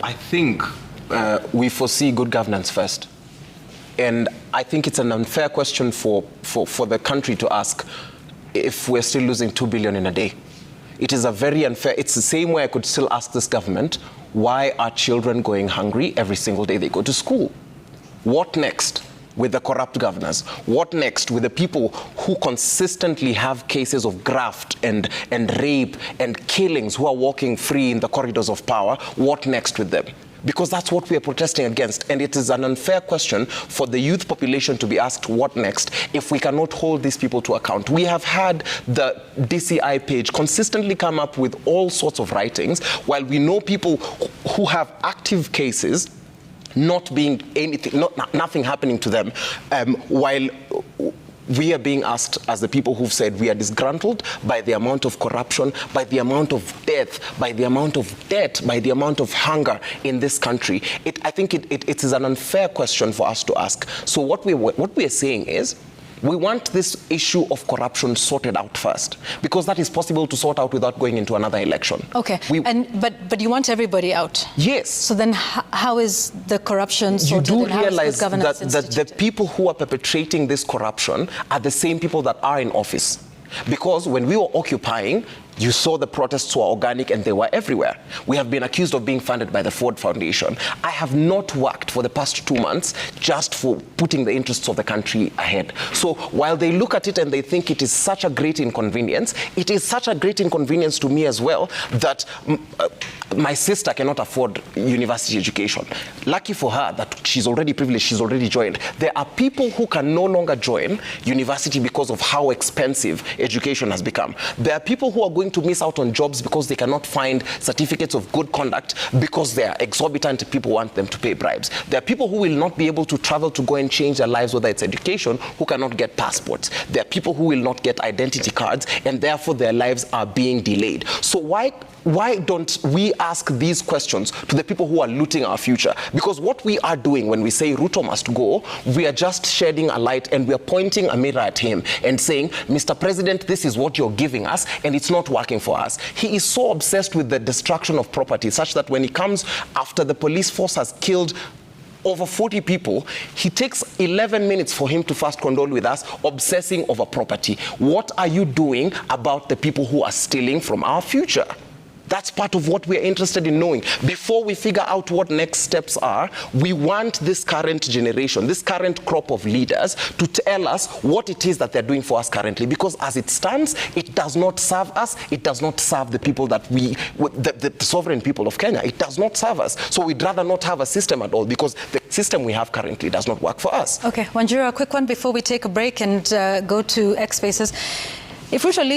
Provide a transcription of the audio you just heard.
I think we foresee good governance first. And I think it's an unfair question for the country to ask if we're still losing 2 billion in a day. It is a very unfair, it's the same way I could still ask this government, why are children going hungry every single day they go to school? What next with the corrupt governors? What next with the people who consistently have cases of graft and rape and killings, who are walking free in the corridors of power? What next with them? Because that's what we are protesting against. And it is an unfair question for the youth population to be asked what next if we cannot hold these people to account. We have had the DCI page consistently come up with all sorts of writings, while we know people who have active cases not being anything, nothing happening to them, while we are being asked as the people who've said we are disgruntled by the amount of corruption, by the amount of death, by the amount of debt, by the amount of hunger in this country. I think it is an unfair question for us to ask. So what we are saying is, we want this issue of corruption sorted out first, because that is possible to sort out without going into another election. Okay, but you want everybody out? Yes. So then how is the corruption sorted? You do realize that the people who are perpetrating this corruption are the same people that are in office. Because when we were occupying, you saw the protests were organic and they were everywhere. We have been accused of being funded by the Ford Foundation. I have not worked for the past 2 months just for putting the interests of the country ahead. So while they look at it and they think it is such a great inconvenience, it is such a great inconvenience to me as well that my sister cannot afford university education. Lucky for her that she's already privileged, she's already joined. There are people who can no longer join university because of how expensive education has become. There are people who are going to miss out on jobs because they cannot find certificates of good conduct because they are exorbitant. People want them to pay bribes. There are people who will not be able to travel to go and change their lives, whether it's education, who cannot get passports. There are people who will not get identity cards, and therefore their lives are being delayed. So why don't we ask these questions to the people who are looting our future? Because what we are doing when we say Ruto must go, we are just shedding a light and we are pointing a mirror at him and saying, Mr. President, this is what you're giving us and it's not working for us. He is so obsessed with the destruction of property such that when he comes after the police force has killed over 40 people, he takes 11 minutes for him to first condole with us, obsessing over property. What are you doing about the people who are stealing from our future? That's part of what we're interested in knowing. Before we figure out what next steps are, we want this current generation, this current crop of leaders to tell us what it is that they're doing for us currently. Because as it stands, it does not serve us. It does not serve the people that the sovereign people of Kenya. It does not serve us. So we'd rather not have a system at all, because the system we have currently does not work for us. Okay, Wanjiru, a quick one before we take a break and go to X Spaces. If Ruto leaves